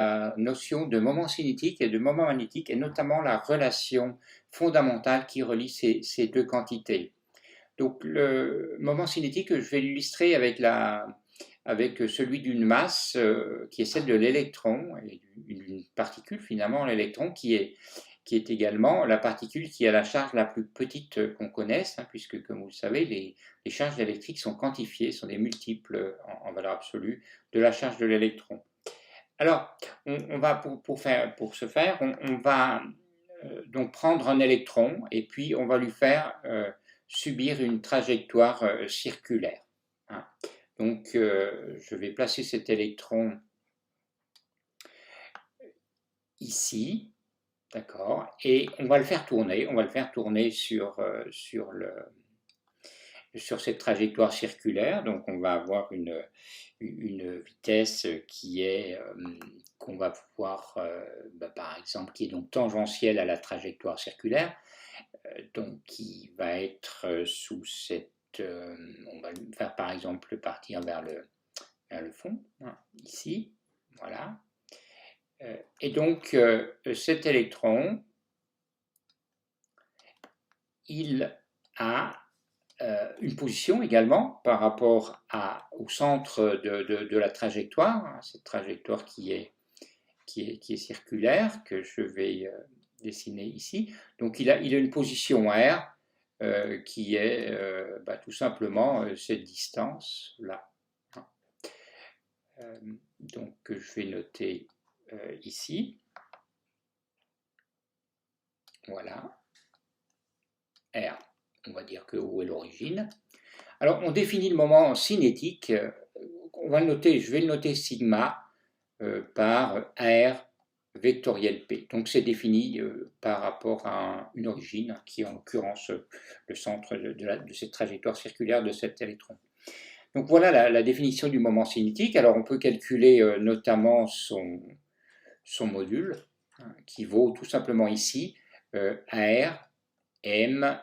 la notion de moment cinétique et de moment magnétique, et notamment la relation fondamentale qui relie ces deux quantités. Donc le moment cinétique, je vais l'illustrer avec celui d'une masse qui est celle de l'électron, et d'une particule finalement, l'électron qui est également la particule qui a la charge la plus petite qu'on connaisse, hein, puisque comme vous le savez, les charges électriques sont quantifiées, sont des multiples en valeur absolue de la charge de l'électron. Alors, on va pour ce faire, on va donc prendre un électron et puis on va lui faire subir une trajectoire circulaire, hein. Donc, je vais placer cet électron ici, d'accord, et on va le faire tourner sur cette trajectoire circulaire. Donc, on va avoir une vitesse qui est, qu'on va voir, par exemple, qui est donc tangentielle à la trajectoire circulaire, donc qui va être sous cette, on va faire par exemple partir vers le fond, hein, ici, voilà. Et donc cet électron, il a une position également par rapport au centre de la trajectoire, hein, cette trajectoire qui est circulaire, que je vais dessiner ici. Donc il a une position R qui est tout simplement cette distance-là. Donc je vais noter ici. Voilà. R. On va dire que O est l'origine. Alors on définit le moment cinétique. On va le noter, je vais le noter sigma par R vectoriel P. Donc c'est défini par rapport à une origine qui est en l'occurrence le centre de cette trajectoire circulaire de cet électron. Donc voilà la définition du moment cinétique. Alors on peut calculer notamment son module, hein, qui vaut tout simplement ici R M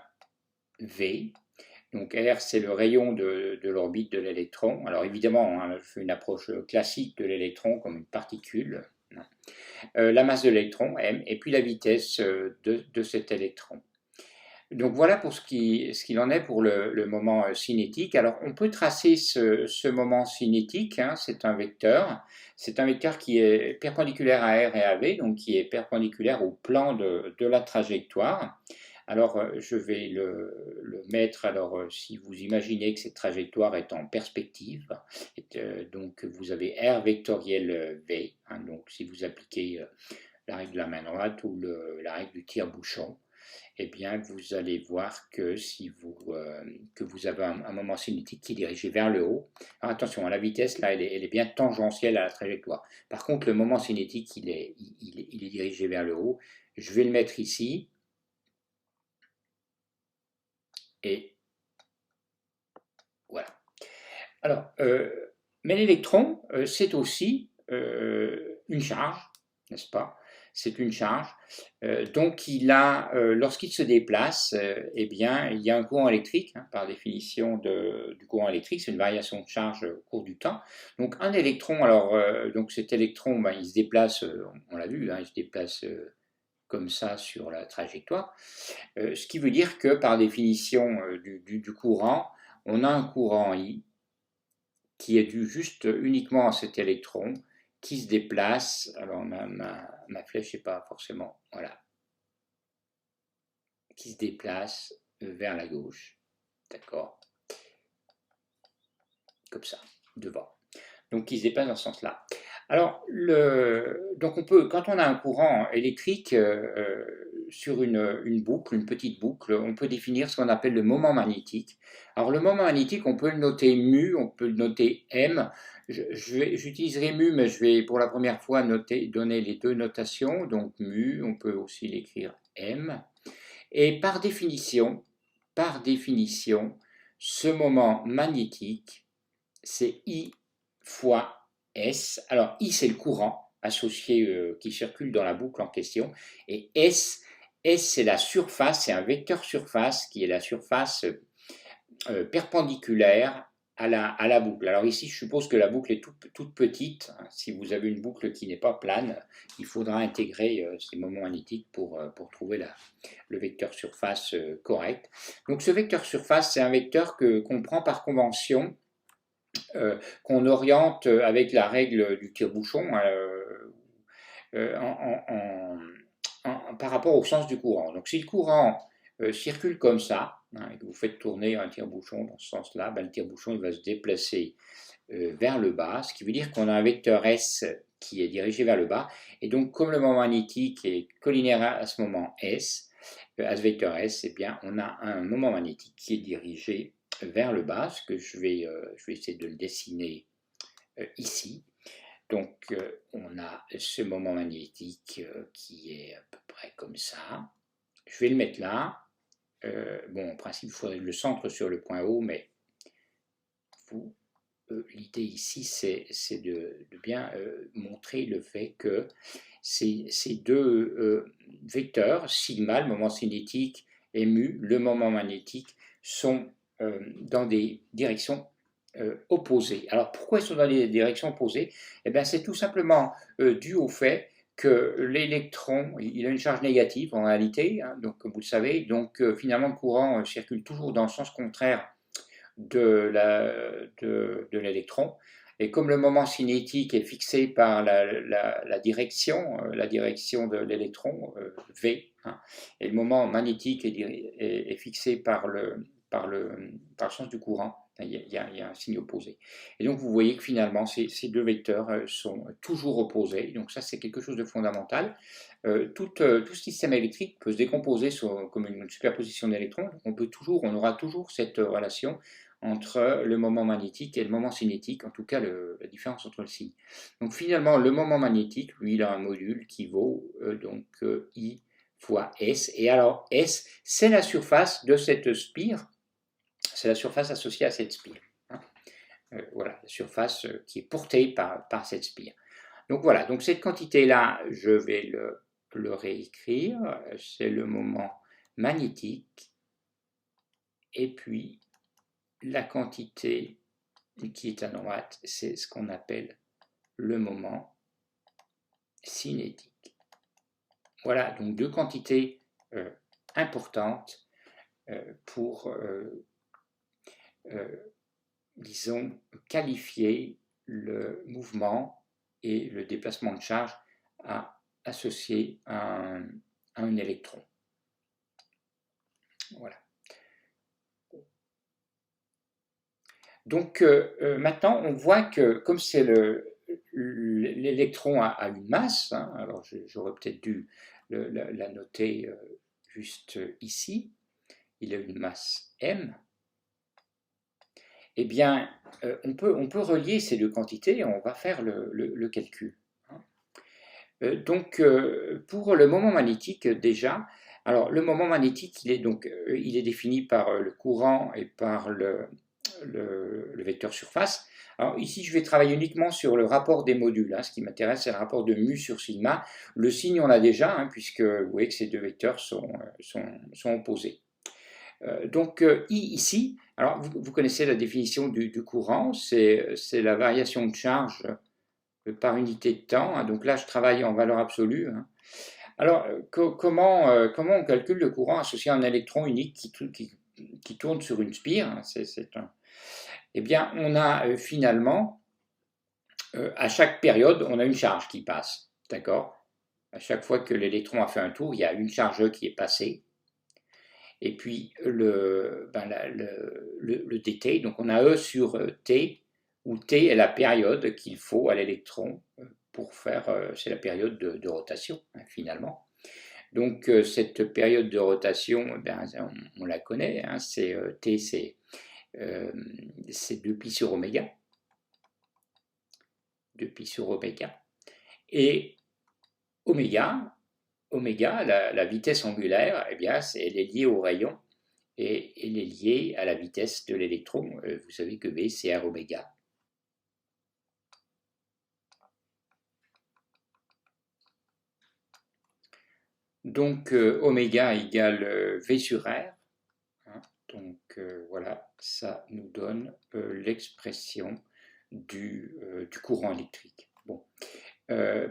V. Donc R, c'est le rayon de l'orbite de l'électron. Alors évidemment, hein, je fais une approche classique de l'électron comme une particule. La masse de l'électron, m, et puis la vitesse de cet électron. Donc voilà pour ce qu'il en est pour le moment cinétique. Alors on peut tracer ce moment cinétique, hein, c'est un vecteur qui est perpendiculaire à R et à V, donc qui est perpendiculaire au plan de la trajectoire. Alors je vais le mettre, alors si vous imaginez que cette trajectoire est en perspective, donc vous avez R vectoriel V, hein, donc si vous appliquez la règle de la main droite ou la règle du tire-bouchon, eh bien, vous allez voir que que vous avez un moment cinétique qui est dirigé vers le haut. Alors attention, la vitesse, là, elle est bien tangentielle à la trajectoire. Par contre, le moment cinétique, il est dirigé vers le haut. Je vais le mettre ici. Et voilà. Alors, mais l'électron, c'est aussi une charge, n'est-ce pas? C'est une charge. Donc, lorsqu'il se déplace, eh bien, il y a un courant électrique, hein, par définition du courant électrique, c'est une variation de charge au cours du temps. Donc, un électron, alors, donc cet électron, il se déplace, on l'a vu, hein, il se déplace comme ça sur la trajectoire, ce qui veut dire que par définition du courant, on a un courant I qui est dû juste uniquement à cet électron qui se déplace, alors ma flèche n'est pas forcément, voilà, qui se déplace vers la gauche, d'accord, comme ça, devant. Donc qui se déplace dans ce sens-là. Alors, donc on peut, quand on a un courant électrique sur une boucle, une petite boucle, on peut définir ce qu'on appelle le moment magnétique. Alors le moment magnétique, on peut le noter mu, on peut le noter m. J'utiliserai mu, mais je vais pour la première fois donner les deux notations. Donc mu, on peut aussi l'écrire m. Et par définition, ce moment magnétique, c'est I fois S. Alors I, c'est le courant associé qui circule dans la boucle en question, et S, c'est la surface, c'est un vecteur surface qui est la surface perpendiculaire à la boucle. Alors ici, je suppose que la boucle est toute petite. Si vous avez une boucle qui n'est pas plane, il faudra intégrer ces moments magnétiques pour trouver le vecteur surface correct. Donc ce vecteur surface, c'est un vecteur qu'on prend par convention, qu'on oriente avec la règle du tire-bouchon par rapport au sens du courant. Donc si le courant circule comme ça, et que vous faites tourner un tire-bouchon dans ce sens-là, ben, le tire-bouchon il va se déplacer vers le bas, ce qui veut dire qu'on a un vecteur S qui est dirigé vers le bas, et donc comme le moment magnétique est collinaire à ce moment S, à ce vecteur S, eh bien, on a un moment magnétique qui est dirigé vers le bas, ce que je vais essayer de le dessiner ici. Donc on a ce moment magnétique qui est à peu près comme ça. Je vais le mettre là. Bon, en principe, il faudrait le centre sur le point O, mais l'idée ici, c'est de bien montrer le fait que ces deux vecteurs, sigma, le moment cinétique, et mu, le moment magnétique, sont dans des directions opposées. Alors pourquoi ils sont dans des directions opposées? Eh bien, c'est tout simplement dû au fait que l'électron, il a une charge négative en réalité, hein, donc comme vous le savez, donc finalement le courant circule toujours dans le sens contraire de l'électron. Et comme le moment cinétique est fixé par la direction de l'électron, V, hein, et le moment magnétique est fixé par le sens du courant, il y a un signe opposé. Et donc vous voyez que finalement ces deux vecteurs sont toujours opposés, donc ça c'est quelque chose de fondamental. Tout système électrique peut se décomposer comme une superposition d'électrons, on aura toujours cette relation entre le moment magnétique et le moment cinétique, en tout cas la différence entre le signe. Donc finalement, le moment magnétique, lui, il a un module qui vaut I fois S. Et alors S, c'est la surface de cette spire, c'est la surface associée à cette spire. Hein. Voilà, la surface qui est portée par cette spire. Donc voilà, donc cette quantité-là, je vais le réécrire, c'est le moment magnétique, et puis la quantité qui est à droite, c'est ce qu'on appelle le moment cinétique. Voilà, donc deux quantités importantes pour, disons, qualifier le mouvement et le déplacement de charge associé à un électron. Voilà. Donc maintenant, on voit que comme c'est l'électron a une masse, hein, alors j'aurais peut-être dû la noter juste ici, il a une masse m, eh bien on peut relier ces deux quantités et on va faire le calcul. Donc pour le moment magnétique déjà, alors le moment magnétique il est défini par le courant et par le vecteur surface. Alors ici, je vais travailler uniquement sur le rapport des modules. Hein. Ce qui m'intéresse, c'est le rapport de mu sur sigma. Le signe, on l'a déjà, hein, puisque vous voyez que ces deux vecteurs sont opposés. Donc I ici, alors vous connaissez la définition du courant, c'est la variation de charge par unité de temps. Hein. Donc là, je travaille en valeur absolue. Hein. Alors, comment on calcule le courant associé à un électron unique qui tourne sur une spire? Hein. Eh bien, on a finalement, à chaque période, on a une charge qui passe, d'accord? À chaque fois que l'électron a fait un tour, il y a une charge E qui est passée. Et puis, le dt, donc on a E sur t, où t est la période qu'il faut à l'électron pour faire, c'est la période de rotation, hein, finalement. Donc, cette période de rotation, on la connaît, hein, t, c'est 2pi sur oméga. 2pi sur oméga. Et oméga, la vitesse angulaire, eh bien, elle est liée au rayon et elle est liée à la vitesse de l'électron. Vous savez que V, c'est r oméga. Donc, oméga égale V sur R. Hein, donc, voilà, ça nous donne l'expression du courant électrique. Bon.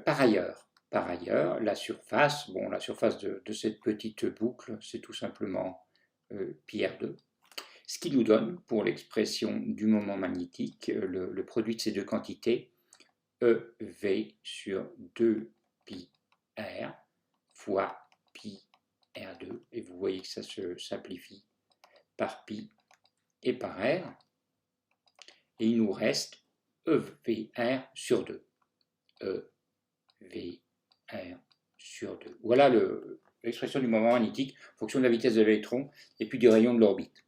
Par ailleurs, la surface, bon, la surface de cette petite boucle, c'est tout simplement pi R2. Ce qui nous donne, pour l'expression du moment magnétique, le produit de ces deux quantités, EV sur 2 pi R fois pi R2. Et vous voyez que ça se simplifie par pi et par R. Et il nous reste EVR sur 2. EVR sur 2. Voilà l'expression du moment magnétique, en fonction de la vitesse de l'électron et puis du rayon de l'orbite.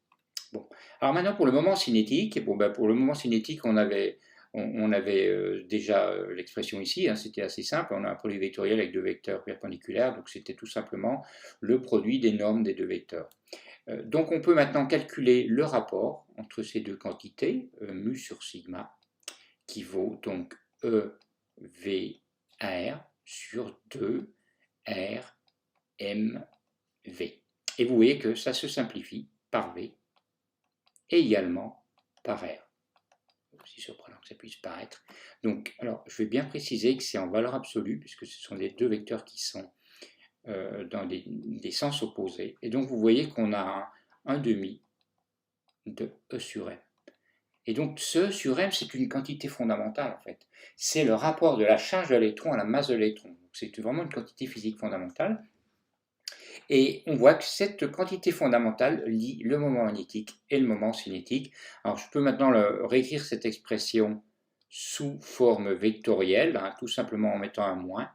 Bon. Alors maintenant pour le moment cinétique, bon, ben, pour le moment cinétique, on avait déjà l'expression ici, hein, c'était assez simple, on a un produit vectoriel avec deux vecteurs perpendiculaires, donc c'était tout simplement le produit des normes des deux vecteurs. Donc on peut maintenant calculer le rapport entre ces deux quantités, mu sur sigma, qui vaut donc EVR sur 2 RMV. Et vous voyez que ça se simplifie par V et également par R. Aussi surprenant que ça puisse paraître. Donc, alors, je vais bien préciser que c'est en valeur absolue, puisque ce sont les deux vecteurs qui sont dans des sens opposés. Et donc, vous voyez qu'on a un demi de E sur M. Et donc, ce E sur M, c'est une quantité fondamentale, en fait. C'est le rapport de la charge de l'électron à la masse de l'électron. C'est vraiment une quantité physique fondamentale. Et on voit que cette quantité fondamentale lie le moment magnétique et le moment cinétique. Alors je peux maintenant réécrire cette expression sous forme vectorielle, hein, tout simplement en mettant un moins,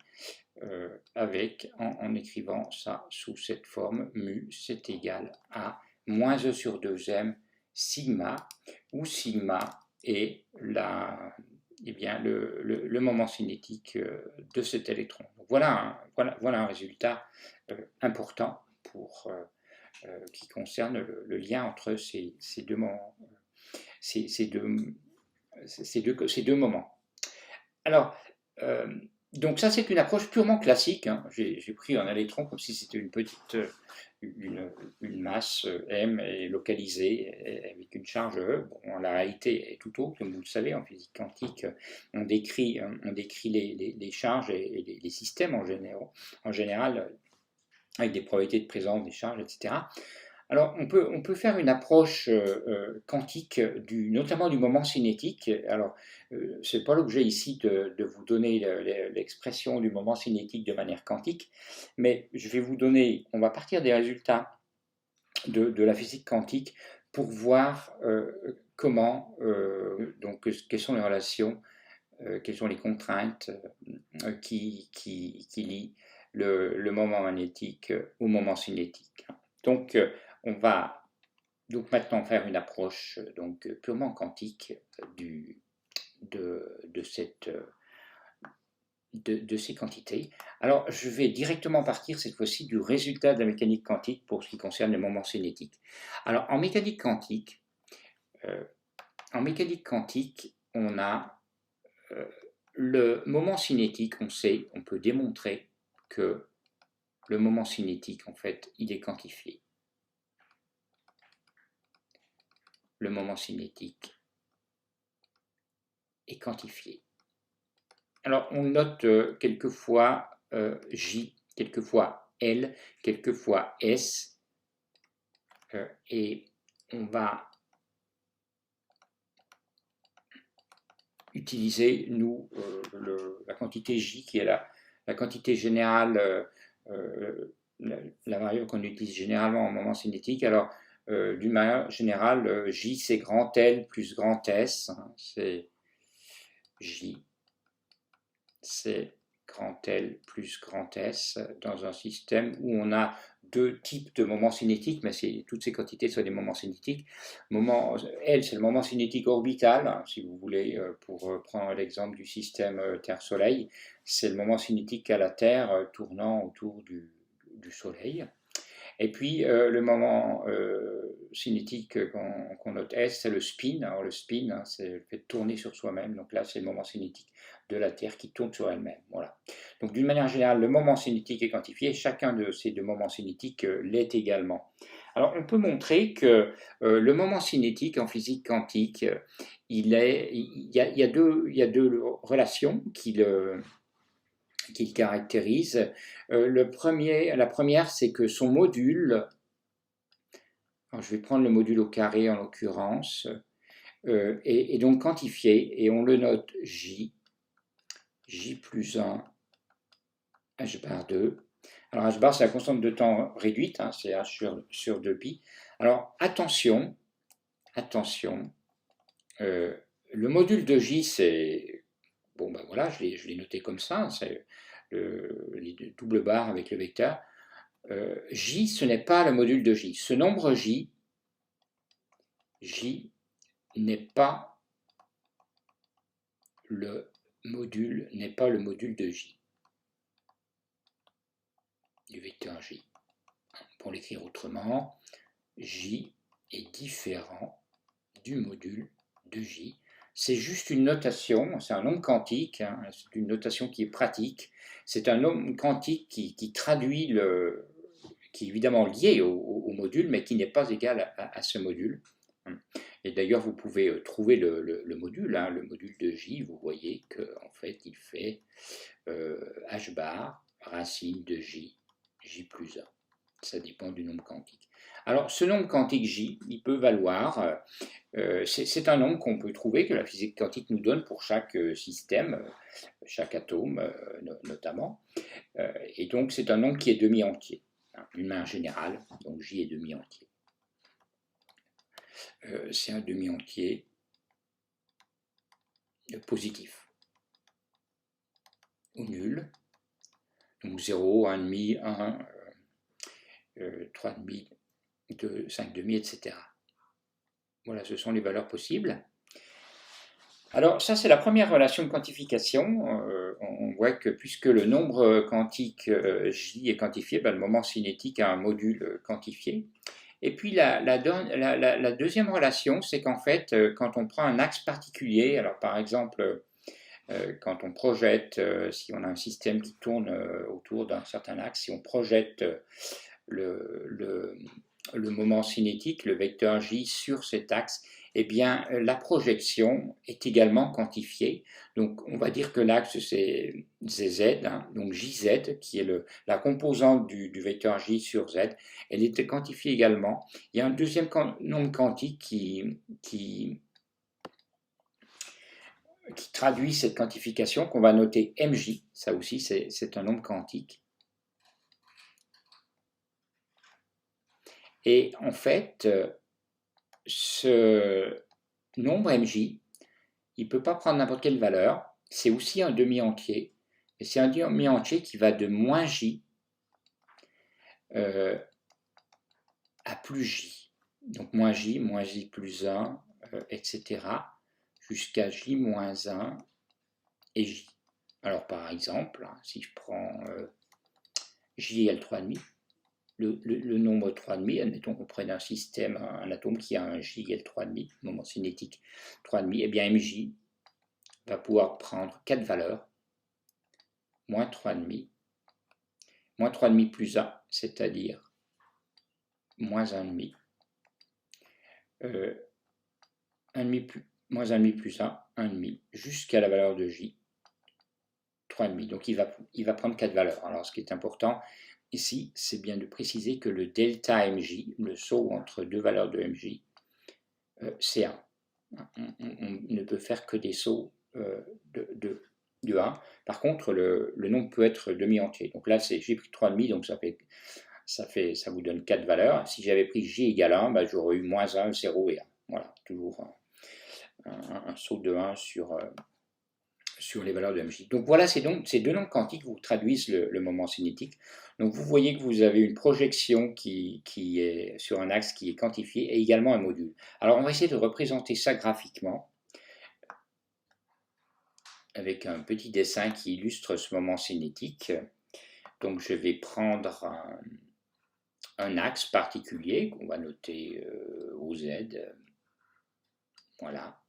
en écrivant ça sous cette forme, mu, c'est égal à moins E sur 2m sigma, où sigma est le moment cinétique de cet électron. Donc voilà un résultat important qui concerne le lien entre ces deux moments. Alors, donc ça c'est une approche purement classique, hein. J'ai pris un électron comme si c'était une masse M et localisée avec une charge E. Bon, la réalité est tout autre, comme vous le savez, en physique quantique, on décrit les charges et les systèmes en général avec des probabilités de présence des charges, etc. Alors, on peut faire une approche quantique, notamment du moment cinétique. Alors, ce n'est pas l'objet ici de vous donner l'expression du moment cinétique de manière quantique, mais je vais vous donner, on va partir des résultats de la physique quantique pour voir quelles sont les relations, quelles sont les contraintes qui lient le moment magnétique au moment cinétique. Donc, on va maintenant faire une approche purement quantique de ces quantités. Alors, je vais directement partir cette fois-ci du résultat de la mécanique quantique pour ce qui concerne les moments cinétiques. Alors, en mécanique quantique, on a le moment cinétique, on peut démontrer que le moment cinétique, en fait, il est quantifié. Le moment cinétique est quantifié. Alors, on note quelquefois J, quelquefois L, quelquefois S, et on va utiliser, nous, la quantité J, qui est la quantité générale, la variable qu'on utilise généralement en moment cinétique. Alors, d'une manière générale, J, c'est grand L plus grand S, hein, c'est J, c'est grand L plus grand S dans un système où on a deux types de moments cinétiques, mais toutes ces quantités sont des moments cinétiques. L, c'est le moment cinétique orbital, hein, si vous voulez, pour prendre l'exemple du système Terre-Soleil, c'est le moment cinétique à la Terre tournant autour du Soleil. Et puis le moment cinétique qu'on note S, c'est le spin. Alors le spin, hein, c'est le fait de tourner sur soi-même. Donc là, c'est le moment cinétique de la Terre qui tourne sur elle-même. Voilà. Donc d'une manière générale, le moment cinétique est quantifié. Chacun de ces deux moments cinétiques l'est également. Alors, on peut montrer que le moment cinétique en physique quantique, il y a deux relations qui le caractérisent. La première, c'est que son module, alors je vais prendre le module au carré en l'occurrence, est donc quantifié et on le note J plus 1, H bar 2. Alors H bar, c'est la constante de temps réduite, hein, c'est H sur 2pi. Alors attention, le module de J, c'est, bon ben voilà, je l'ai noté comme ça, c'est les doubles barres avec le vecteur. J, ce n'est pas le module de J. Ce nombre J n'est pas le module de J, du vecteur J. Pour l'écrire autrement, J est différent du module de J. C'est juste une notation, c'est un nombre quantique, hein, c'est une notation qui est pratique. C'est un nombre quantique qui traduit qui est évidemment lié au module, mais qui n'est pas égal à ce module. Et d'ailleurs, vous pouvez trouver le module, hein, le module de J, vous voyez qu'en fait, il fait H bar, racine de J plus 1. Ça dépend du nombre quantique. Alors, ce nombre quantique J, il peut valoir, c'est un nombre qu'on peut trouver, que la physique quantique nous donne pour chaque système, chaque atome notamment, et donc c'est un nombre qui est demi-entier, hein, d'une manière générale, donc J est demi-entier. C'est un demi-entier positif, ou nul, donc 0, 1,5, 1, 3,5, 2, 5,5, etc. Voilà, ce sont les valeurs possibles. Alors ça, c'est la première relation de quantification. On voit que puisque le nombre quantique J est quantifié, ben, le moment cinétique a un module quantifié. Et puis la deuxième relation, c'est qu'en fait, quand on prend un axe particulier, alors par exemple, quand on projette, si on a un système qui tourne autour d'un certain axe, si on projette le moment cinétique, le vecteur J sur cet axe, eh bien la projection est également quantifiée. Donc on va dire que l'axe c'est Z, hein, donc JZ, qui est la composante du vecteur J sur Z, elle est quantifiée également. Il y a un deuxième nombre quantique qui traduit cette quantification, qu'on va noter MJ, ça aussi c'est un nombre quantique. Et en fait, ce nombre MJ, il ne peut pas prendre n'importe quelle valeur, c'est aussi un demi-entier, et c'est un demi-entier qui va de moins J à plus J. Donc moins J plus 1, etc., jusqu'à J moins 1 et J. Alors par exemple, si je prends J égale 3,5, le nombre 3,5, admettons qu'on prenne un système, un atome qui a un J égale 3,5, moment cinétique 3,5, et bien MJ va pouvoir prendre 4 valeurs, moins 3,5 plus 1, c'est-à-dire moins 1,5, moins 1,5 plus 1, 1,5, jusqu'à la valeur de J, 3,5. Donc il va prendre 4 valeurs. Alors ce qui est important ici, c'est bien de préciser que le delta MJ, le saut entre deux valeurs de MJ, c'est 1. On ne peut faire que des sauts de 1. Par contre, le nombre peut être demi-entier. Donc là, j'ai pris 3,5, donc ça vous donne 4 valeurs. Si j'avais pris J égale 1, bah, j'aurais eu moins 1, 0 et 1. Voilà, toujours un saut de 1 sur les valeurs de MJ. Donc voilà, ces deux nombres quantiques vous traduisent le moment cinétique. Donc vous voyez que vous avez une projection qui est sur un axe qui est quantifié et également un module. Alors on va essayer de représenter ça graphiquement avec un petit dessin qui illustre ce moment cinétique. Donc je vais prendre un axe particulier qu'on va noter OZ. Voilà.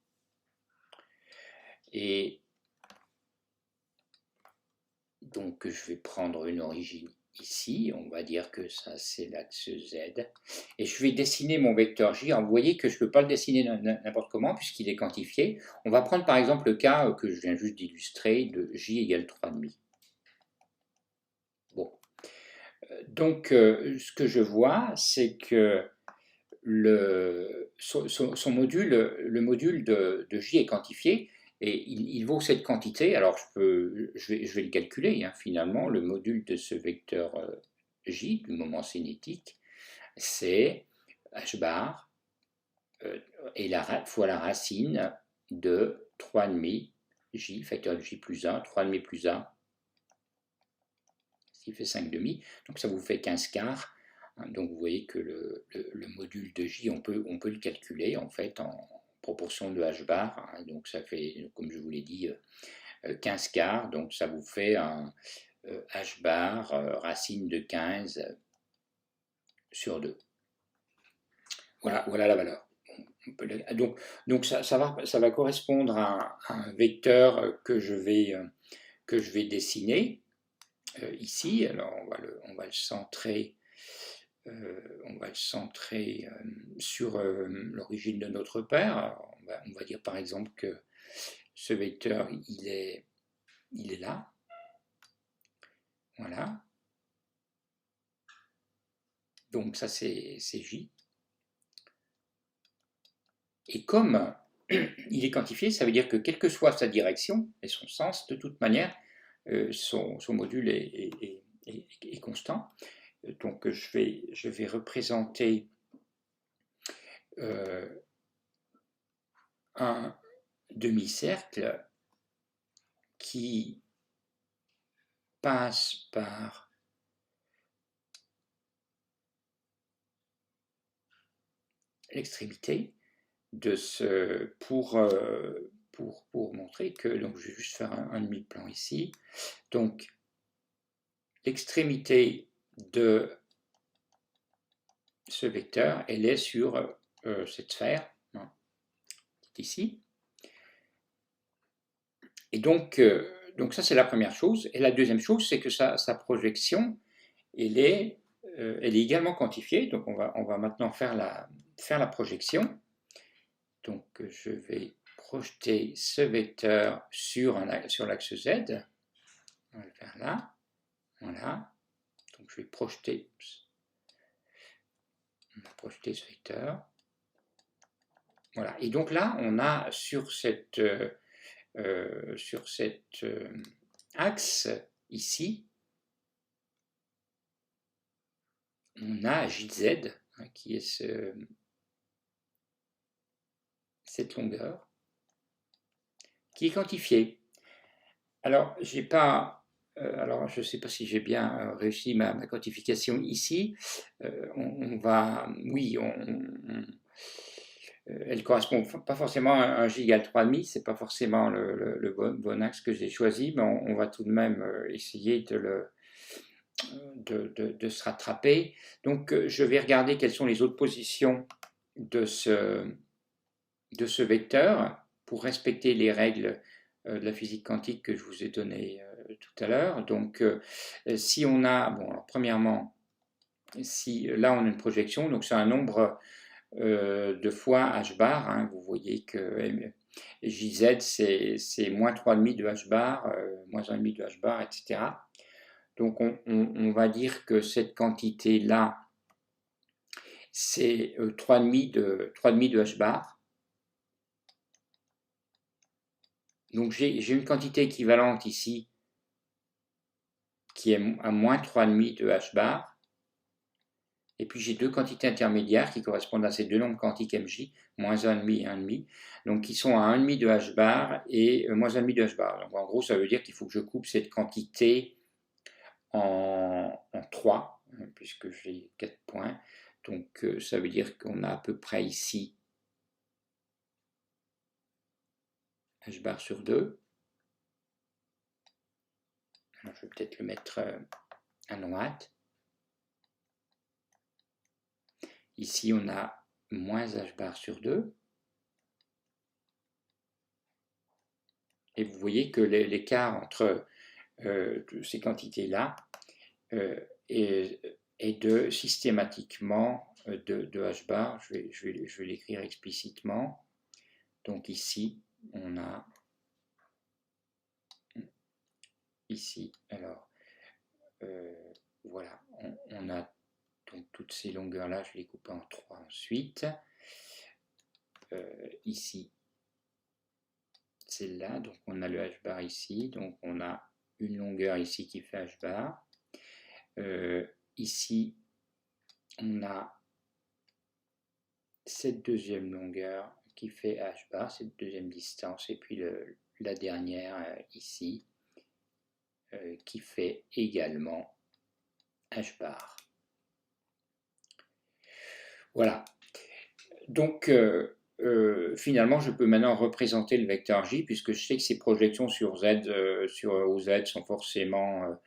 Et donc je vais prendre une origine ici, on va dire que ça c'est l'axe Z, et je vais dessiner mon vecteur J. Alors, vous voyez que je ne peux pas le dessiner n'importe comment puisqu'il est quantifié. On va prendre par exemple le cas que je viens juste d'illustrer de J égale 3,5. Bon, donc ce que je vois, c'est que son module, le module de J est quantifié, et il vaut cette quantité. Alors je vais le calculer, hein, finalement, le module de ce vecteur J, du moment cinétique, c'est h bar et fois la racine de 3,5 J, facteur de J plus 1, 3,5 plus 1, ce qui fait 5 demi, donc ça vous fait 15 quarts. Donc vous voyez que le module de J, on peut le calculer en fait en proportion de h bar, hein, donc ça fait, comme je vous l'ai dit, 15 quarts, donc ça vous fait un h bar racine de 15 sur 2. Voilà la valeur. Donc ça va correspondre à un vecteur que je vais dessiner ici. Alors on va le centrer. On va le centrer sur l'origine de notre paire. Alors, on va dire par exemple que ce vecteur, il est là. Voilà. Donc ça, c'est J. Et comme il est quantifié, ça veut dire que quelle que soit sa direction et son sens, de toute manière, son module est constant. Donc je vais représenter un demi-cercle qui passe par l'extrémité de ce pour montrer que, donc je vais juste faire un demi-plan ici, donc l'extrémité de ce vecteur, elle est sur cette sphère, hein, qui est ici, et donc ça c'est la première chose. Et la deuxième chose, c'est que sa projection, elle est également quantifiée. Donc on va maintenant faire la projection. Donc je vais projeter ce vecteur sur l'axe Z. On va le faire là. Voilà. Donc je vais projeter. On va projeter ce vecteur. Voilà. Et donc là, on a sur cet axe ici, on a JZ, hein, qui est cette longueur, qui est quantifiée. Alors, j'ai pas, alors je ne sais pas si j'ai bien réussi ma quantification ici. On va, oui, elle correspond pas forcément à un J égale 3,5, c'est pas forcément le bon axe que j'ai choisi, mais on va tout de même essayer de se rattraper. Donc je vais regarder quelles sont les autres positions de ce vecteur pour respecter les règles de la physique quantique que je vous ai données tout à l'heure. Donc si on a, bon alors premièrement, si là on a une projection, donc c'est un nombre de fois h bar, hein, vous voyez que JZ c'est moins 3,5 de h bar, moins 1,5 de h bar, etc. Donc on va dire que cette quantité-là, c'est 3,5 de h bar. Donc j'ai une quantité équivalente ici qui est à moins 3,5 de h bar. Et puis j'ai deux quantités intermédiaires qui correspondent à ces deux nombres quantiques MJ, moins 1,5 et 1,5, donc qui sont à 1,5 de h bar et moins 1,5 de h bar. Donc en gros, ça veut dire qu'il faut que je coupe cette quantité en 3, puisque j'ai 4 points. Donc ça veut dire qu'on a à peu près ici h bar sur 2. Alors, je vais peut-être le mettre à droite. Ici, on a moins h bar sur 2. Et vous voyez que l'écart entre ces quantités-là et de systématiquement de h bar, je vais l'écrire explicitement. Donc ici, on a ici, alors voilà, on a donc toutes ces longueurs-là, je les coupe en 3 ensuite. Ici, celle-là, donc on a le h bar ici, donc on a une longueur ici qui fait h bar. Ici, on a cette deuxième longueur qui fait h bar, cette deuxième distance, et puis la dernière ici qui fait également h bar. Voilà. Donc, finalement, je peux maintenant représenter le vecteur J, puisque je sais que ces projections sur Z, sur OZ sont forcément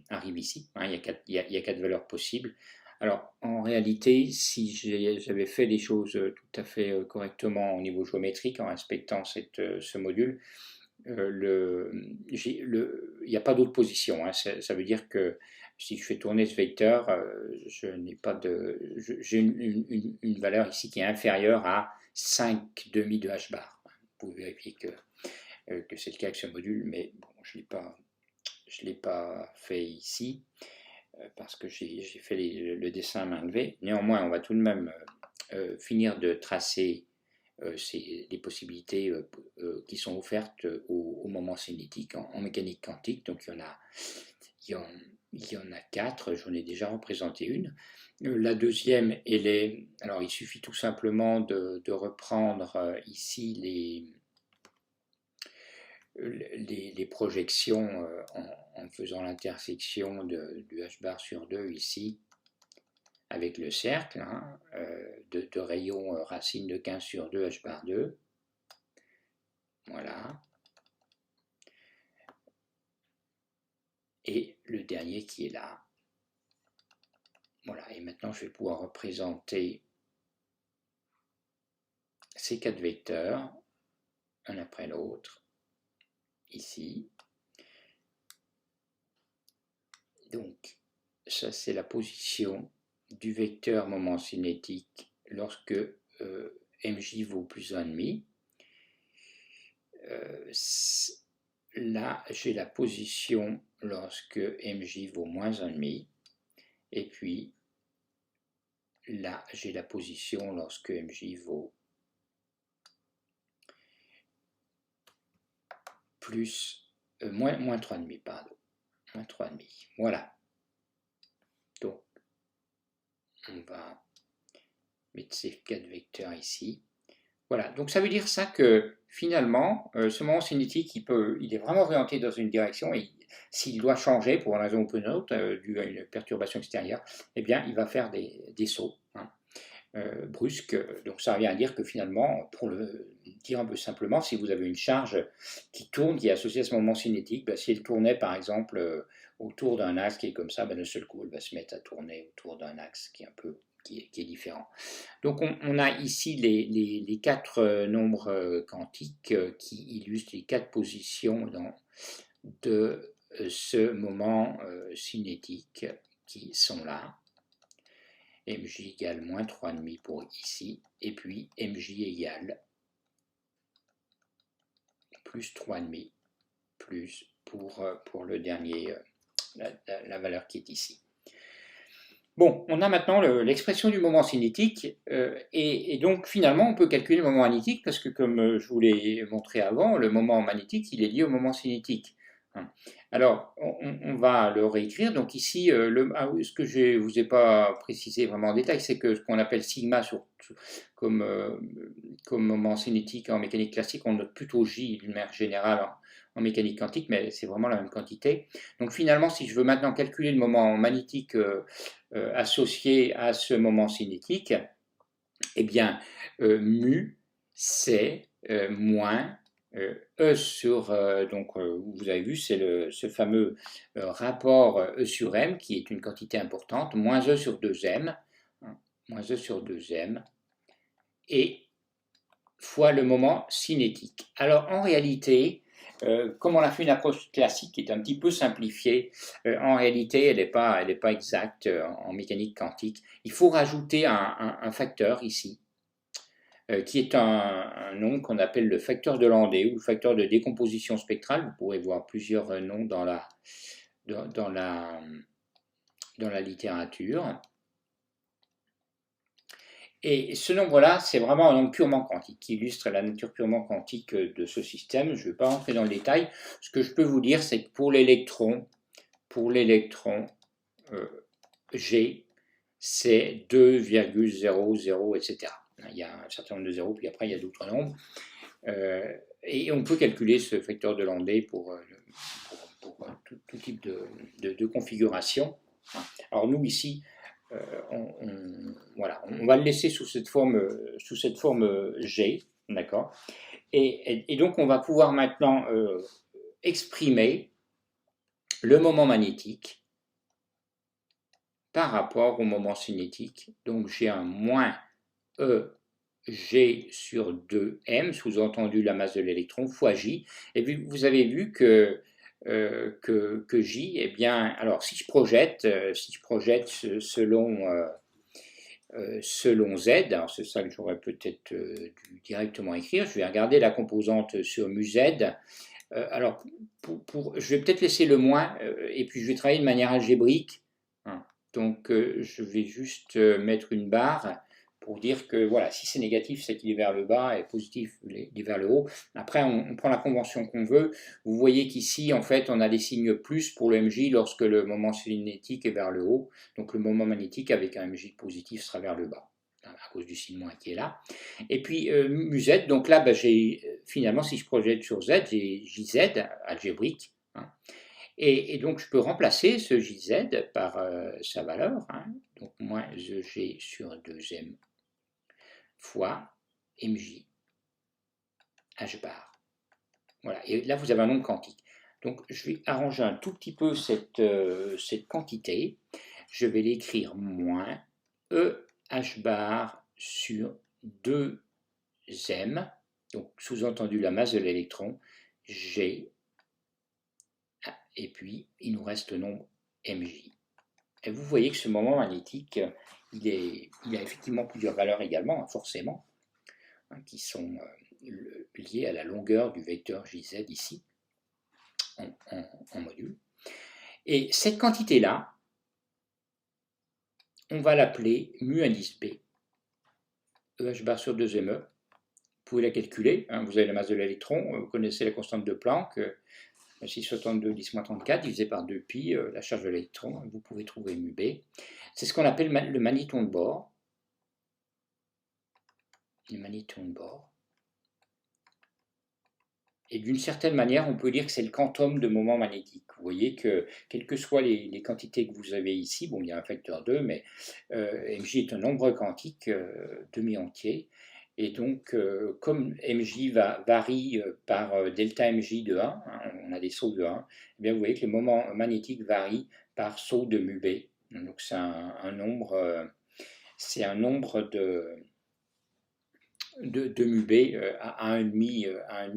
arrivent ici. Hein, il y a 4 valeurs possibles. Alors, en réalité, si j'avais fait les choses tout à fait correctement au niveau géométrique, en respectant ce module, il n'y a pas d'autre position. Hein. Ça veut dire que si je fais tourner ce vecteur, j'ai une valeur ici qui est inférieure à 5 demi de h bar. Vous pouvez vérifier que c'est le cas avec ce module, mais bon, je ne l'ai pas fait ici parce que j'ai fait le dessin à main levée. Néanmoins, on va tout de même finir de tracer les possibilités qui sont offertes au moment cinétique en mécanique quantique. Donc il y en a 4, j'en ai déjà représenté une. La deuxième, alors il suffit tout simplement de reprendre ici les projections en faisant l'intersection du h bar sur 2 ici, avec le cercle, hein, de rayons racine de 15 sur 2 h bar 2. Voilà. Et le dernier qui est là. Voilà. Et maintenant, je vais pouvoir représenter ces 4 vecteurs, un après l'autre, ici. Donc, ça, c'est la position du vecteur moment cinétique lorsque mj vaut plus 1,5. Là, j'ai la position lorsque mj vaut moins 1,5. Et puis, là, j'ai la position lorsque mj vaut plus, moins 3,5, pardon. Moins 3,5. Voilà. Donc, on va mettre ces 4 vecteurs ici. Voilà, donc ça veut dire ça que finalement, ce moment cinétique, il est vraiment orienté dans une direction et s'il doit changer pour une raison ou pour une autre, dû à une perturbation extérieure, eh bien, il va faire des sauts brusques. Donc ça revient à dire que finalement, pour le dire un peu simplement, si vous avez une charge qui tourne, qui est associée à ce moment cinétique, si elle tournait par exemple autour d'un axe qui est comme ça, d'un seul coup, elle va se mettre à tourner autour d'un axe qui est un peu qui est différent. Donc on a ici les 4 nombres quantiques qui illustrent les 4 positions de ce moment cinétique qui sont là. mj égale moins 3,5 pour ici, et puis mj égale plus 3,5 plus pour le dernier, la valeur qui est ici. Bon, on a maintenant l'expression du moment cinétique, et donc finalement on peut calculer le moment magnétique parce que comme je vous l'ai montré avant, le moment magnétique il est lié au moment cinétique. Alors on va le réécrire, donc ici ce que je ne vous ai pas précisé vraiment en détail, c'est que ce qu'on appelle sigma comme moment cinétique en mécanique classique, on note plutôt J d'une manière générale en mécanique quantique, mais c'est vraiment la même quantité. Donc finalement, si je veux maintenant calculer le moment magnétique associé à ce moment cinétique, eh bien, mu, c'est moins E sur, vous avez vu, c'est ce fameux rapport E sur M, qui est une quantité importante, moins E sur 2M, moins E sur 2M, et fois le moment cinétique. Alors, en réalité, comme on a fait une approche classique qui est un petit peu simplifiée, en réalité, elle n'est pas exacte en mécanique quantique. Il faut rajouter un facteur ici, qui est un nom qu'on appelle le facteur de Landé ou le facteur de décomposition spectrale. Vous pourrez voir plusieurs noms dans la littérature. Et ce nombre-là, c'est vraiment un nombre purement quantique qui illustre la nature purement quantique de ce système. Je ne vais pas rentrer dans le détail. Ce que je peux vous dire, c'est que pour l'électron, G, c'est 2,00, etc. Il y a un certain nombre de zéros, puis après il y a d'autres nombres. Et on peut calculer ce facteur de Landé pour tout type de configuration. Alors nous ici, on va le laisser sous cette forme G, d'accord. Et donc on va pouvoir maintenant exprimer le moment magnétique par rapport au moment cinétique. Donc j'ai un moins E G sur 2m, sous-entendu la masse de l'électron, fois J. Et vous avez vu que J, eh bien, alors si je projette selon Z, alors c'est ça que j'aurais peut-être dû directement écrire, je vais regarder la composante sur mu Z. Alors, je vais peut-être laisser le moins, et puis je vais travailler de manière algébrique. Donc, je vais juste mettre une barre pour dire que voilà, si c'est négatif, c'est qu'il est vers le bas, et positif, il est vers le haut. Après, on prend la convention qu'on veut. Vous voyez qu'ici, en fait, on a des signes plus pour le MJ lorsque le moment cinétique est vers le haut. Donc, le moment magnétique avec un MJ positif sera vers le bas, à cause du signe moins qui est là. Et puis, mu Z, donc là, j'ai finalement, si je projette sur Z, j'ai JZ, algébrique. Et donc, je peux remplacer ce JZ par sa valeur, donc moins EG sur 2m fois MJ H bar. Voilà, et là, vous avez un nombre quantique. Donc, je vais arranger un tout petit peu cette quantité. Je vais l'écrire moins E H bar sur 2m, donc sous-entendu la masse de l'électron, G, et puis il nous reste le nombre MJ. Et vous voyez que ce moment magnétique, il a effectivement plusieurs valeurs également, forcément, qui sont liées à la longueur du vecteur JZ ici, en module. Et cette quantité-là, on va l'appeler mu indice B, EH bar sur 2ME. Vous pouvez la calculer, vous avez la masse de l'électron, vous connaissez la constante de Planck, 672 10-34 divisé par 2pi, la charge de l'électron, vous pouvez trouver mu B. C'est ce qu'on appelle le magnéton de Bohr. Le magnéton de Bohr. Et d'une certaine manière, on peut dire que c'est le quantum de moment magnétique. Vous voyez que, quelles que soient les quantités que vous avez ici, bon, il y a un facteur 2, mais MJ est un nombre quantique demi-entier. Et donc, comme MJ varie par delta MJ de 1, on a des sauts de 1, eh bien vous voyez que le moment magnétique varie par saut de mu B. Donc c'est un nombre de mu B à un demi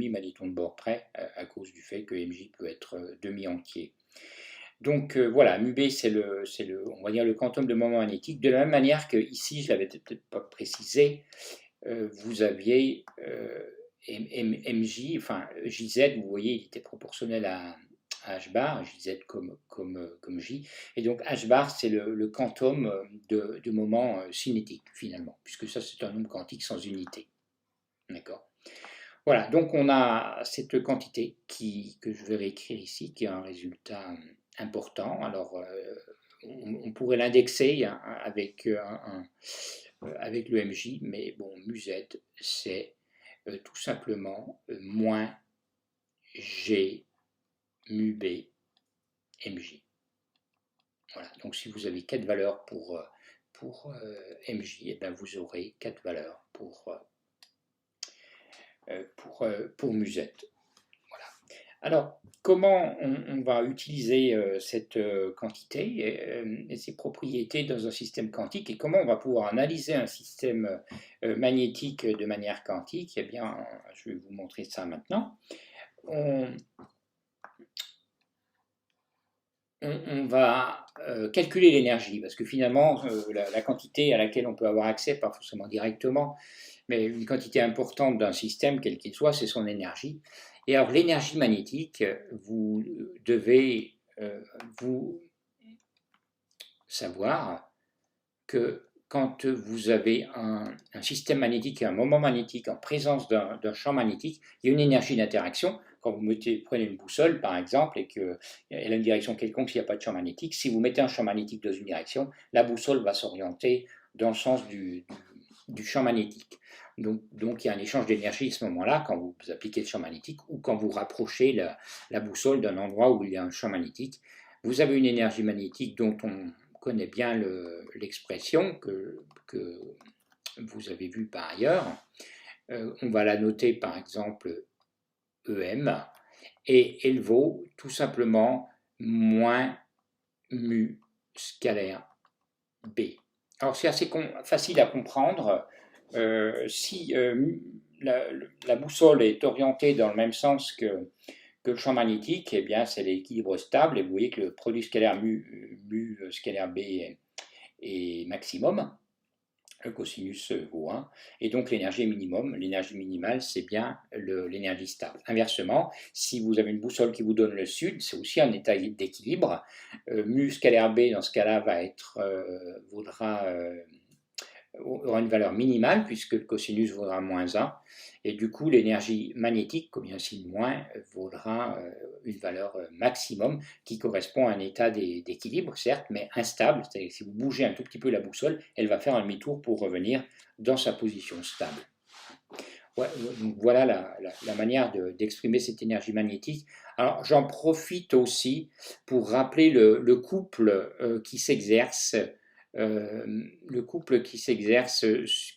magnéton de Bohr près, à cause du fait que MJ peut être demi-entier. Donc voilà, mu B c'est on va dire le quantum de moment magnétique, de la même manière que ici, je l'avais peut-être pas précisé, vous aviez MJ, enfin JZ, vous voyez, il était proportionnel à H bar, JZ comme J, et donc H bar c'est le quantum de moment cinétique finalement, puisque ça c'est un nombre quantique sans unité. D'accord. Voilà, donc on a cette quantité que je vais réécrire ici, qui a un résultat important. Alors on pourrait l'indexer avec le MJ, mais bon, mu Z, c'est tout simplement moins G mu B MJ. Voilà, donc si vous avez 4 valeurs pour MJ, et bien vous aurez 4 valeurs pour mu Z. Voilà. Alors, comment on va utiliser cette quantité et ses propriétés dans un système quantique, et comment on va pouvoir analyser un système magnétique de manière quantique? Eh bien, je vais vous montrer ça maintenant. on va calculer l'énergie, parce que finalement, la quantité à laquelle on peut avoir accès, pas forcément directement, mais une quantité importante d'un système, quel qu'il soit, c'est son énergie. Et alors l'énergie magnétique, vous devez vous savoir que quand vous avez un système magnétique et un moment magnétique en présence d'un champ magnétique, il y a une énergie d'interaction. Quand vous prenez une boussole, par exemple, et qu'elle a une direction quelconque, s'il n'y a pas de champ magnétique, si vous mettez un champ magnétique dans une direction, la boussole va s'orienter dans le sens du champ magnétique. Donc il y a un échange d'énergie à ce moment-là, quand vous appliquez le champ magnétique ou quand vous rapprochez la boussole d'un endroit où il y a un champ magnétique. Vous avez une énergie magnétique dont on connaît bien l'expression que vous avez vue par ailleurs. On va la noter par exemple EM, et elle vaut tout simplement moins mu scalaire B. Alors c'est assez facile à comprendre. Si la boussole est orientée dans le même sens que le champ magnétique, eh bien c'est l'équilibre stable, et vous voyez que le produit scalaire mu scalaire B est maximum, le cosinus vaut 1, et donc l'énergie est minimum. L'énergie minimale, c'est bien l'énergie stable. Inversement, si vous avez une boussole qui vous donne le sud, c'est aussi un état d'équilibre. Mu scalaire B, dans ce cas-là, aura une valeur minimale, puisque le cosinus vaudra moins 1, et du coup l'énergie magnétique, comme il y a un signe moins, vaudra une valeur maximum, qui correspond à un état d'équilibre, certes, mais instable. C'est-à-dire que si vous bougez un tout petit peu la boussole, elle va faire un demi-tour pour revenir dans sa position stable. Ouais, donc voilà la manière d'exprimer cette énergie magnétique. Alors j'en profite aussi pour rappeler le couple qui s'exerce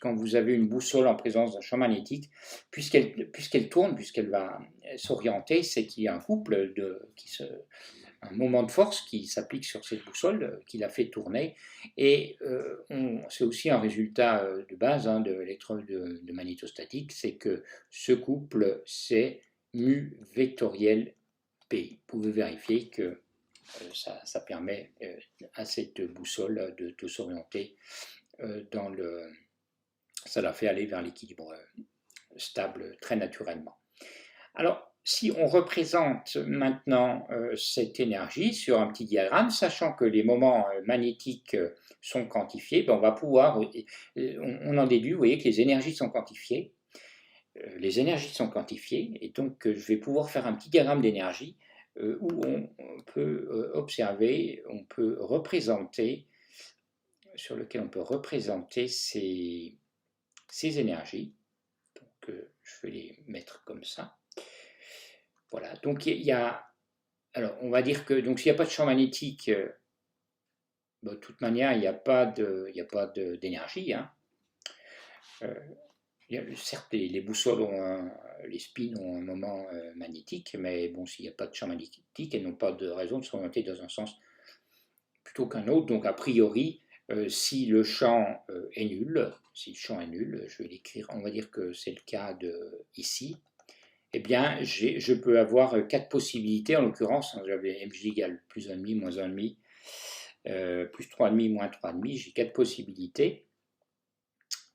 quand vous avez une boussole en présence d'un champ magnétique, puisqu'elle tourne, puisqu'elle va s'orienter, c'est qu'il y a un couple, un moment de force qui s'applique sur cette boussole, qui la fait tourner, et c'est aussi un résultat de base de l'électrode de magnétostatique, c'est que ce couple, c'est mu vectoriel P. Vous pouvez vérifier que ça permet à cette boussole de s'orienter ça la fait aller vers l'équilibre stable très naturellement. Alors, si on représente maintenant cette énergie sur un petit diagramme, sachant que les moments magnétiques sont quantifiés, ben on va pouvoir, on en déduit, vous voyez que les énergies sont quantifiées. Les énergies sont quantifiées, et donc je vais pouvoir faire un petit diagramme d'énergie où on peut observer, on peut représenter, sur lequel on peut représenter ces énergies. Donc je vais les mettre comme ça. Voilà, donc il y a, alors on va dire que donc s'il n'y a pas de champ magnétique, de toute manière il n'y a pas d'énergie. Hein. Certes, les boussoles les spins ont un moment magnétique, mais bon, s'il n'y a pas de champ magnétique, elles n'ont pas de raison de s'orienter dans un sens plutôt qu'un autre. Donc a priori, si le champ est nul, je vais l'écrire, on va dire que c'est le cas ici. Eh bien, je peux avoir 4 possibilités, en l'occurrence, j'avais mj égale plus 1,5, moins 1,5, plus 3,5, moins 3,5, j'ai 4 possibilités.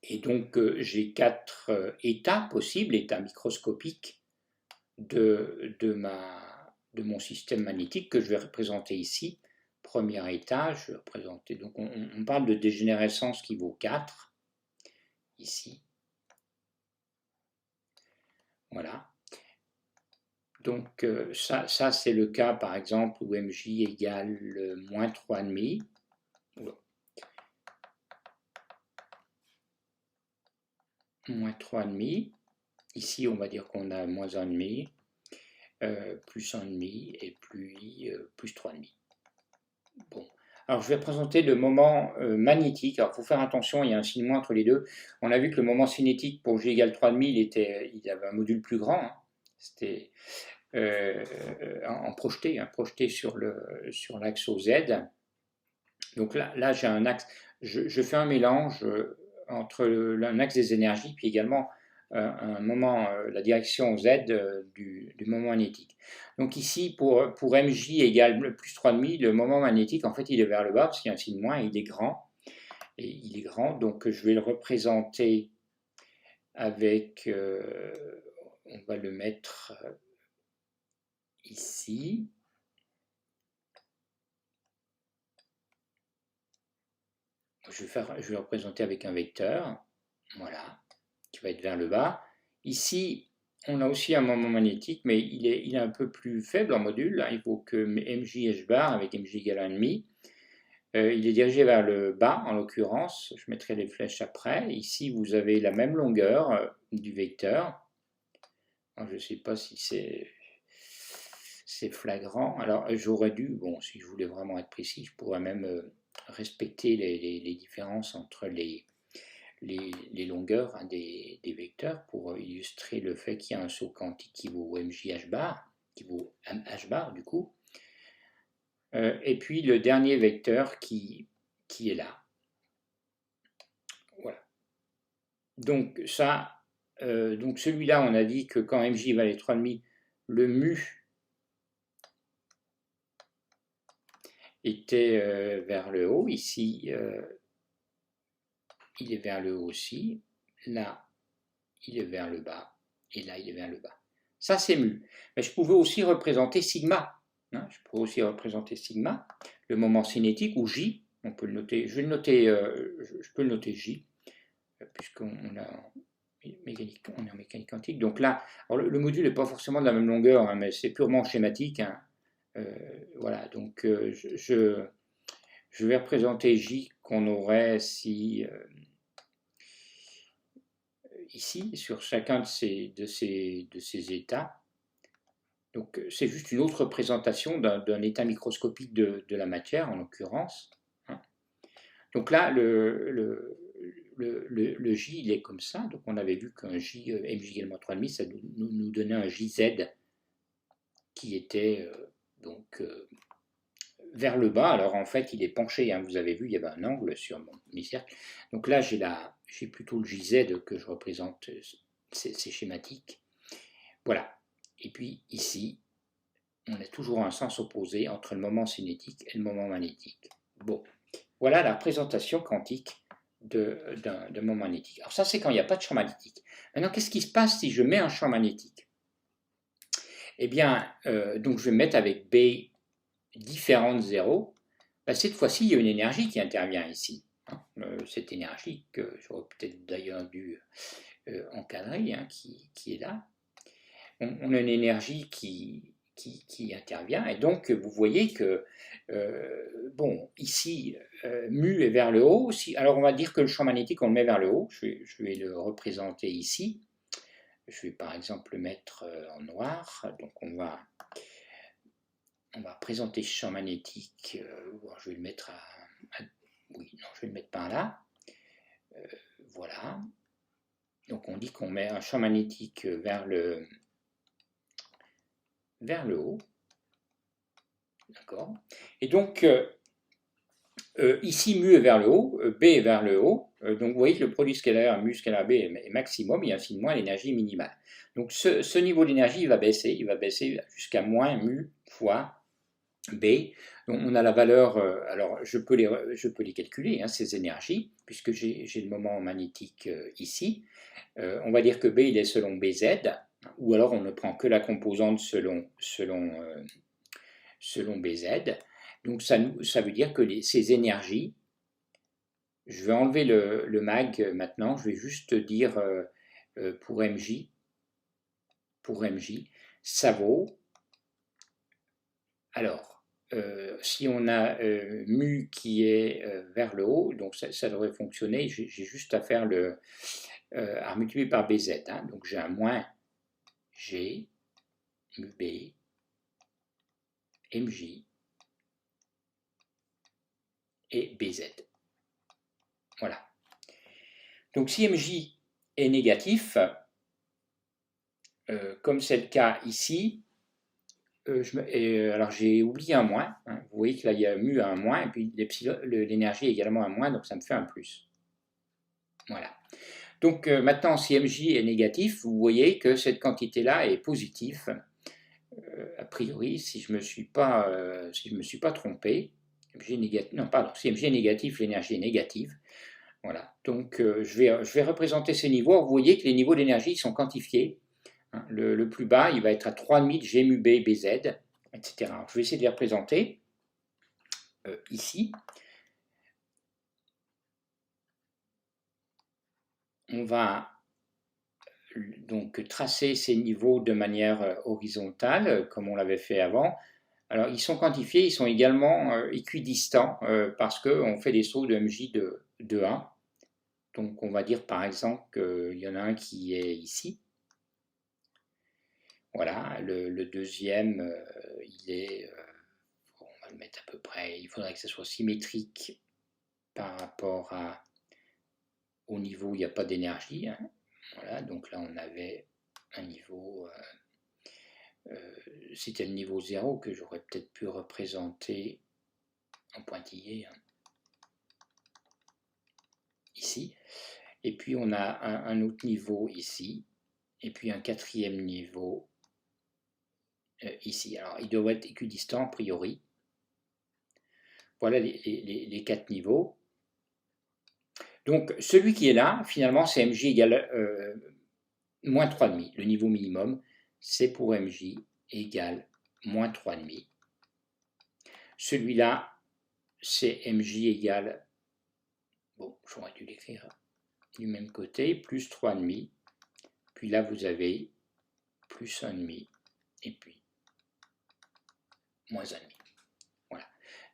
Et donc, j'ai 4 états possibles, états microscopiques de mon système magnétique que je vais représenter ici. Premier état, je vais représenter, donc on parle de dégénérescence qui vaut 4, ici. Voilà. Donc ça c'est le cas par exemple où mj égale moins 3,5. Moins 3,5. Ici on va dire qu'on a moins 1,5, plus 1,5 et plus 3,5. Bon. Alors je vais présenter le moment magnétique. Alors il faut faire attention, il y a un signe moins entre les deux. On a vu que le moment cinétique pour g égale 3,5, il avait un module plus grand. Hein. C'était en projeté, projeté sur l'axe OZ. Donc là j'ai un axe, je fais un mélange entre un axe des énergies, puis également un moment, la direction Z du moment magnétique. Donc ici, pour MJ égale plus 3,5, le moment magnétique, en fait, il est vers le bas, parce qu'il y a un signe moins, il est grand. Et il est grand, donc je vais le représenter avec, on va le mettre ici. Je vais le représenter avec un vecteur, voilà, qui va être vers le bas. Ici, on a aussi un moment magnétique, mais il est un peu plus faible en module. Il faut que MJ H bar avec MJ égale 1,5. Il est dirigé vers le bas, en l'occurrence. Je mettrai les flèches après. Ici, vous avez la même longueur du vecteur. Alors, je ne sais pas si c'est flagrant. Alors, j'aurais dû, bon, si je voulais vraiment être précis, je pourrais même respecter les différences entre les longueurs des vecteurs pour illustrer le fait qu'il y a un saut quantique qui vaut MJH bar, qui vaut H bar du coup. Et puis le dernier vecteur qui est là. Voilà. Donc ça, donc celui-là, on a dit que quand MJ valait 3,5, le mu était vers le haut. Ici, il est vers le haut aussi. Là, il est vers le bas. Et là, il est vers le bas. Ça, c'est mu. Mais je pouvais aussi représenter sigma. Je pourrais aussi représenter sigma, le moment cinétique, ou J. On peut le noter. Je vais le noter. Je peux le noter J, puisqu'on est en mécanique quantique. Donc là, alors le module n'est pas forcément de la même longueur, mais c'est purement schématique. Voilà. Donc je vais représenter J qu'on aurait si ici, sur chacun de ces états. Donc c'est juste une autre représentation d'un état microscopique de la matière, en l'occurrence. Donc là, le J, il est comme ça. Donc on avait vu qu'un J, MJ également 3,5, ça nous donnait un JZ qui était donc vers le bas. Alors en fait, il est penché. Vous avez vu, il y avait un angle sur mes cercles. Donc là, j'ai plutôt le JZ que je représente. C'est schématique. Voilà. Et puis ici, on a toujours un sens opposé entre le moment cinétique et le moment magnétique. Bon, voilà la représentation quantique d'un moment magnétique. Alors ça, c'est quand il n'y a pas de champ magnétique. Maintenant, qu'est-ce qui se passe si je mets un champ magnétique? Eh bien, donc je vais mettre avec B différent de 0. Cette fois-ci, il y a une énergie qui intervient ici. Cette énergie que j'aurais peut-être d'ailleurs dû encadrer, qui est là. On a une énergie qui intervient, et donc vous voyez que, bon, ici, mu est vers le haut. Alors on va dire que le champ magnétique, on le met vers le haut. Je vais le représenter ici. Je vais par exemple le mettre en noir. Donc on va présenter ce champ magnétique. Je vais le mettre oui, non, je vais le mettre par là. Voilà. Donc on dit qu'on met un champ magnétique vers le haut. D'accord. Et donc, ici, mu est vers le haut, B est vers le haut. Donc, vous voyez que le produit scalaire, mu scalaire B est maximum, il y a un signe moins, l'énergie minimale. Donc, ce niveau d'énergie, il va baisser jusqu'à moins mu fois B. Donc, on a la valeur, alors je peux les calculer, ces énergies, puisque j'ai le moment magnétique ici. On va dire que B, il est selon BZ, ou alors on ne prend que la composante selon BZ. Donc ça veut dire que ces énergies, je vais enlever le mag maintenant, je vais juste dire pour MJ, ça vaut, alors, si on a mu qui est vers le haut, donc ça devrait fonctionner, j'ai juste à faire à multiplier par BZ. Donc j'ai un moins G, mu B, MJ, et BZ. Voilà. Donc si MJ est négatif, comme c'est le cas ici, alors j'ai oublié un moins. Vous voyez que là il y a mu à un moins, et puis l'énergie est également un moins, donc ça me fait un plus. Voilà. Donc maintenant, si MJ est négatif, vous voyez que cette quantité-là est positive. A priori, si je ne me suis pas trompé, MJ est négatif, non, pardon, si MJ est négatif, l'énergie est négative. Voilà, donc je vais représenter ces niveaux. Vous voyez que les niveaux d'énergie sont quantifiés. Hein, le plus bas, il va être à 3,5 de G mu B, BZ, etc. Je vais essayer de les représenter ici. On va donc tracer ces niveaux de manière horizontale, comme on l'avait fait avant. Alors, ils sont quantifiés, ils sont également équidistants parce qu'on fait des sauts de MJ de 1. Donc, on va dire par exemple qu'il y en a un qui est ici. Voilà, le deuxième, il est, on va le mettre à peu près, il faudrait que ce soit symétrique par rapport au niveau où il n'y a pas d'énergie. Hein. Voilà, donc là on avait un niveau, c'était le niveau 0 que j'aurais peut-être pu représenter en pointillé, hein, ici. Et puis on a un autre niveau ici, et puis un quatrième niveau ici. Alors il doit être équidistant a priori. Voilà les 4 niveaux. Donc celui qui est là, finalement, c'est MJ égale moins 3,5. Le niveau minimum, c'est pour MJ égale moins 3,5. Celui-là, c'est MJ égale, bon, j'aurais dû l'écrire du même côté, plus 3,5. Puis là, vous avez plus 1,5 et puis moins 1,5. Voilà.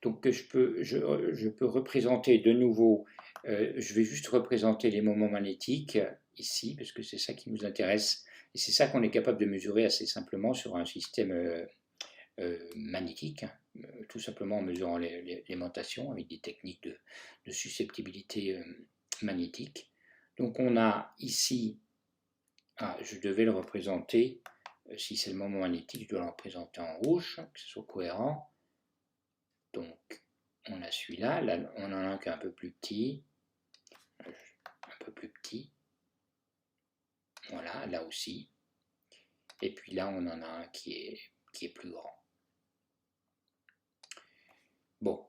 Donc je peux représenter de nouveau, je vais juste représenter les moments magnétiques ici, parce que c'est ça qui nous intéresse, et c'est ça qu'on est capable de mesurer assez simplement sur un système magnétique, tout simplement en mesurant l'aimantation avec des techniques de susceptibilité magnétique. Donc on a ici, je devais le représenter, si c'est le moment magnétique, je dois le représenter en rouge, que ce soit cohérent. Donc on a celui-là, là on en a un qui est un peu plus petit, voilà, là aussi, et puis là on en a un qui est plus grand. Bon,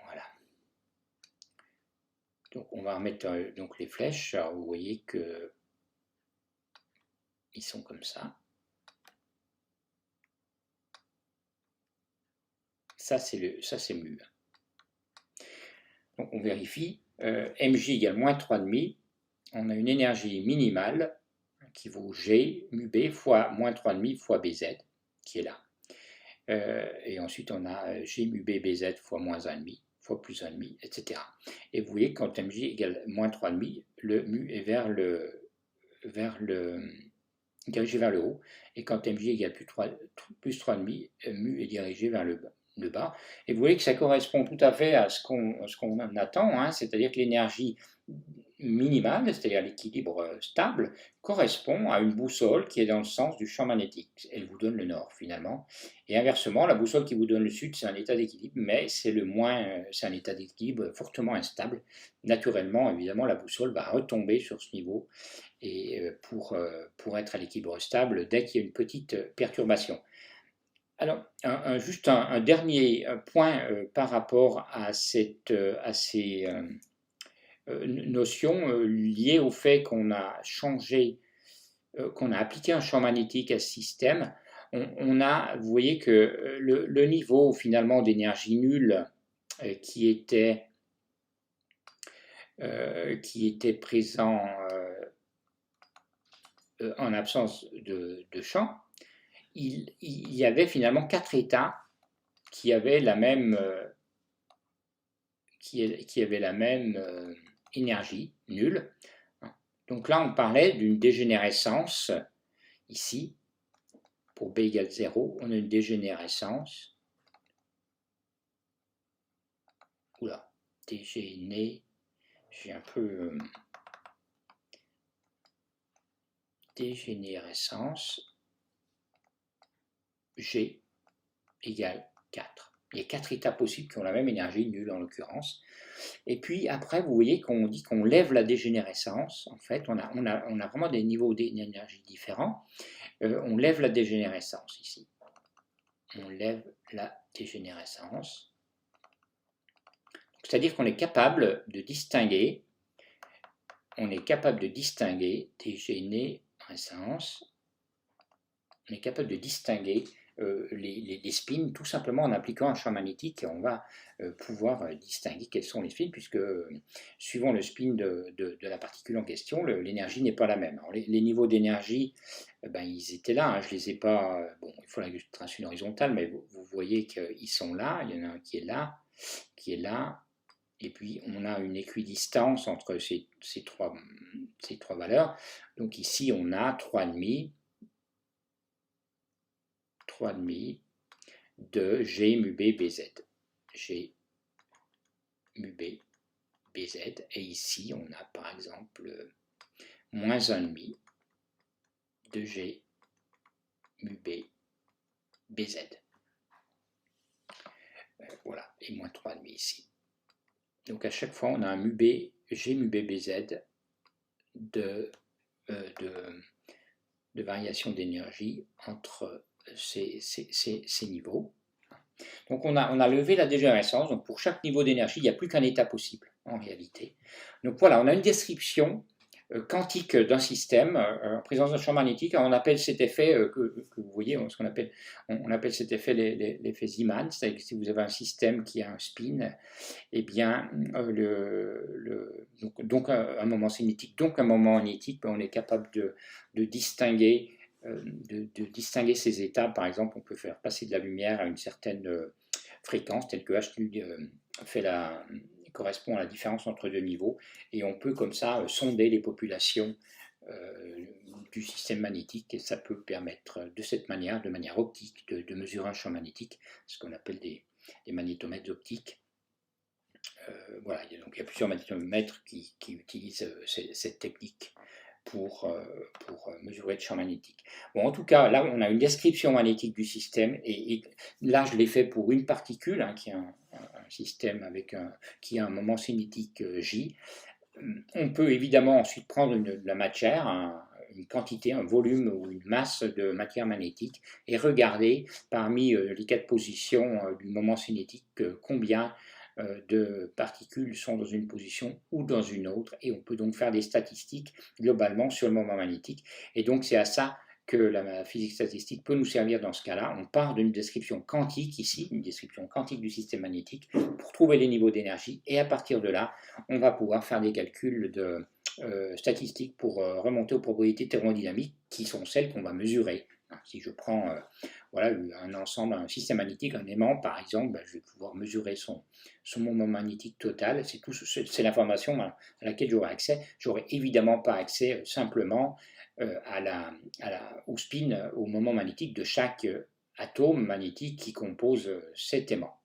voilà. Donc on va remettre donc les flèches. Alors vous voyez que ils sont comme ça. Ça c'est mu. Donc on vérifie. MJ égale moins 3,5. On a une énergie minimale qui vaut G mu B fois moins 3,5 fois BZ qui est là. Et ensuite on a G mu B BZ fois moins 1,5 fois plus 1,5, etc. Et vous voyez que quand MJ égale moins 3,5, le mu est dirigé vers le haut, et quand MJ égale plus 3,5, mu est dirigé vers le bas. Et vous voyez que ça correspond tout à fait à ce qu'on attend, hein, c'est-à-dire que l'énergie minimale, c'est-à-dire l'équilibre stable, correspond à une boussole qui est dans le sens du champ magnétique. Elle vous donne le nord finalement. Et inversement, la boussole qui vous donne le sud, c'est un état d'équilibre, mais c'est un état d'équilibre fortement instable. Naturellement, évidemment, la boussole va retomber sur ce niveau et pour être à l'équilibre stable dès qu'il y a une petite perturbation. Alors, juste un dernier point par rapport à ces notions liées au fait qu'on a changé, qu'on a appliqué un champ magnétique à ce système. Vous voyez que le niveau finalement d'énergie nulle qui était présent en absence de champ, il y avait finalement 4 états qui avaient la même, énergie nulle. Donc là, on parlait d'une dégénérescence. Ici, pour B égale 0, on a une dégénérescence. Oula, j'ai un peu... dégénérescence G égale 4. Il y a 4 états possibles qui ont la même énergie, nulle en l'occurrence. Et puis après, vous voyez qu'on dit qu'on lève la dégénérescence. En fait, on a vraiment des niveaux d'énergie différents. On lève la dégénérescence ici. On lève la dégénérescence. C'est-à-dire qu'on est capable de distinguer, dégénérescence, on est capable de distinguer les spins tout simplement en appliquant un champ magnétique, et on va pouvoir distinguer quels sont les spins, puisque suivant le spin de la particule en question, l'énergie n'est pas la même. Alors, les niveaux d'énergie, ils étaient là, hein, je ne les ai pas, bon, il faut la illustration horizontale, mais vous voyez qu'ils sont là, il y en a un qui est là, et puis on a une équidistance entre ces trois valeurs. Donc ici on a 3,5 de G mu B BZ. G mu B BZ. Et ici, on a par exemple moins 1,5 de G mu B BZ. Voilà, et moins 3,5 ici. Donc à chaque fois, on a un mu B, G mu B BZ de variation d'énergie entre ces niveaux. Donc on a levé la dégénérescence. Donc pour chaque niveau d'énergie, il n'y a plus qu'un état possible en réalité. Donc voilà, on a une description quantique d'un système en présence d'un champ magnétique. Alors on appelle cet effet que vous voyez, on appelle cet effet l'effet Zeeman. C'est-à-dire que si vous avez un système qui a un spin, eh bien donc un moment cinétique, donc un moment magnétique, on est capable de distinguer distinguer ces états. Par exemple, on peut faire passer de la lumière à une certaine fréquence, telle que h nu correspond à la différence entre deux niveaux, et on peut comme ça sonder les populations du système magnétique, et ça peut permettre de cette manière, de manière optique, de mesurer un champ magnétique, ce qu'on appelle des magnétomètres optiques. Voilà, donc il y a plusieurs magnétomètres qui utilisent cette technique pour mesurer le champ magnétique. Bon, en tout cas, là, on a une description magnétique du système, et là, je l'ai fait pour une particule, hein, qui est un système qui a un moment cinétique J. On peut évidemment ensuite prendre de la matière, une quantité, un volume ou une masse de matière magnétique, et regarder parmi les 4 positions du moment cinétique combien de particules sont dans une position ou dans une autre, et on peut donc faire des statistiques globalement sur le moment magnétique. Et donc c'est à ça que la physique statistique peut nous servir dans ce cas-là. On part d'une description quantique ici, une description quantique du système magnétique, pour trouver les niveaux d'énergie, et à partir de là, on va pouvoir faire des calculs statistiques pour remonter aux propriétés thermodynamiques qui sont celles qu'on va mesurer. Si je prends voilà, un ensemble, un système magnétique, un aimant par exemple, je vais pouvoir mesurer son moment magnétique total. C'est l'information à laquelle j'aurai accès. J'aurai évidemment pas accès simplement au spin, au moment magnétique de chaque atome magnétique qui compose cet aimant.